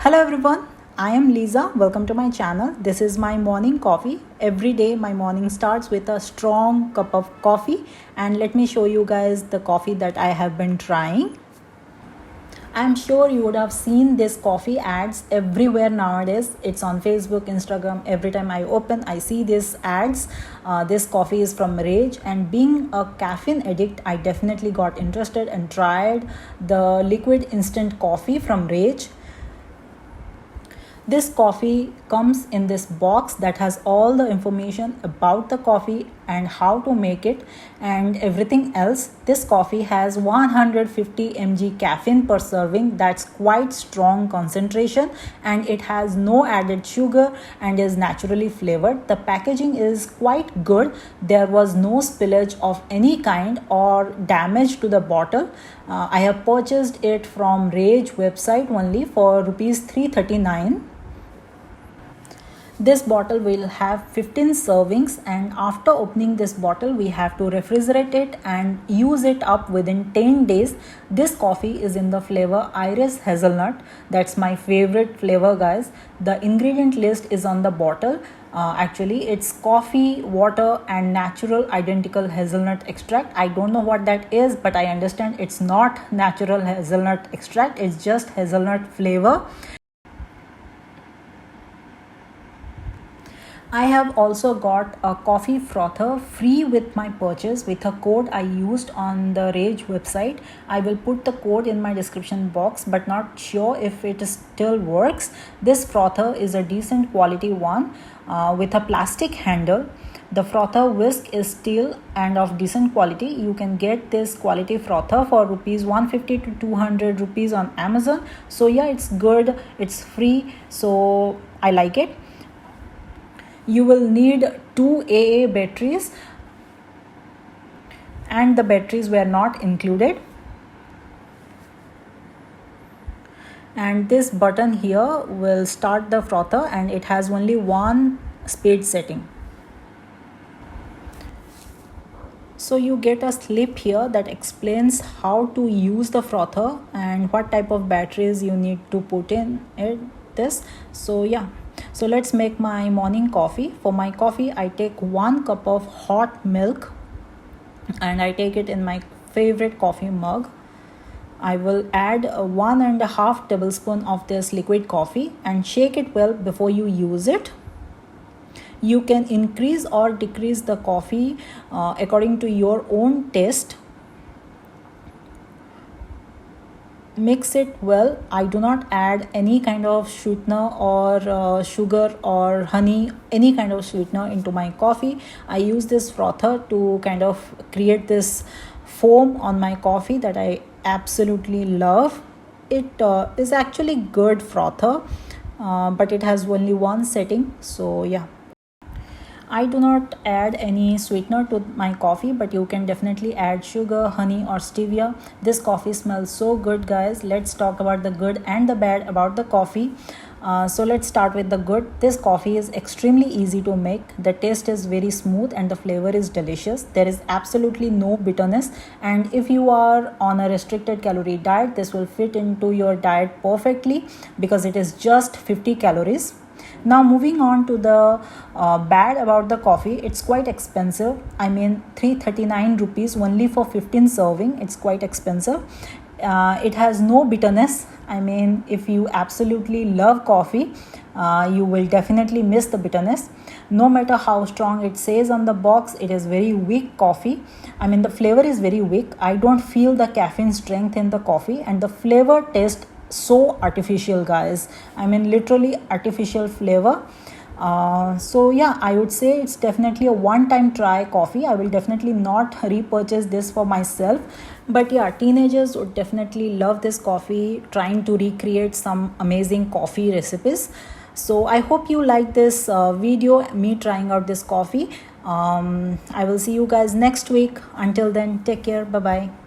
Hello everyone, I am Liza. Welcome to my channel. This is my morning coffee. Every day my morning starts with a strong cup of coffee, and let me show you guys the coffee that I have been trying. I'm sure you would have seen this coffee ads everywhere nowadays. It's on Facebook, Instagram. Every time I open, I see these ads. This coffee is from Rage, and being a caffeine addict, I definitely got interested and tried the liquid instant coffee from Rage. This coffee comes in this box that has all the information about the coffee and how to make it and everything else. This coffee has 150 mg caffeine per serving. That's quite strong concentration, and it has no added sugar and is naturally flavored. The packaging is quite good. There was no spillage of any kind or damage to the bottle. I have purchased it from Rage website only for rupees 339. This bottle will have 15 servings, and after opening this bottle we have to refrigerate it and use it up within 10 days. This coffee is in the flavor Irish Hazelnut. That's my favorite flavor, guys. The ingredient list is on the bottle. Actually it's coffee, water and natural identical hazelnut extract. I don't know what that is, but I understand it's not natural hazelnut extract, it's just hazelnut flavor. I have also got a coffee frother free with my purchase with a code I used on the Rage website. I will put the code in my description box, but not sure if it still works. This frother is a decent quality one with a plastic handle. The frother whisk is steel and of decent quality. You can get this quality frother for rupees 150 to 200 rupees on Amazon. So yeah, it's good, it's free, so I like it. You will need 2 AA batteries, and the batteries were not included. And this button here will start the frother, and it has only one speed setting. So you get a slip here that explains how to use the frother and what type of batteries you need to put in this. So yeah, so let's make my morning coffee. For my coffee I take 1 cup of hot milk, and I take it in my favorite coffee mug. I will add 1.5 tablespoon of this liquid coffee and shake it well before you use it. You can increase or decrease the coffee according to your own taste. Mix it well. I do not add any kind of sweetener or sugar or honey, any kind of sweetener into my coffee. I use this frother to kind of create this foam on my coffee that I absolutely love. It is actually good frother, but it has only one setting. So yeah, I do not add any sweetener to my coffee, but you can definitely add sugar, honey or stevia. This coffee smells so good, guys. Let's talk about the good and the bad about the coffee. So let's start with the good. This coffee is extremely easy to make. The taste is very smooth and the flavor is delicious. There is absolutely no bitterness, and if you are on a restricted calorie diet, this will fit into your diet perfectly because it is just 50 calories. Now moving on to the bad about the coffee, it's quite expensive. I mean 339 rupees only for 15 serving. It's quite expensive. It has no bitterness. I mean, if you absolutely love coffee, you will definitely miss the bitterness. No matter how strong it says on the box, it is very weak coffee. I mean, the flavor is very weak. I don't feel the caffeine strength in the coffee, and the flavor tastes so artificial, guys. I mean, literally artificial flavor. So yeah, I would say it's definitely a one-time try coffee. I will definitely not repurchase this for myself, but yeah, teenagers would definitely love this coffee, trying to recreate some amazing coffee recipes. So I hope you like this video, me trying out this coffee. I will see you guys next week. Until then, take care. Bye bye.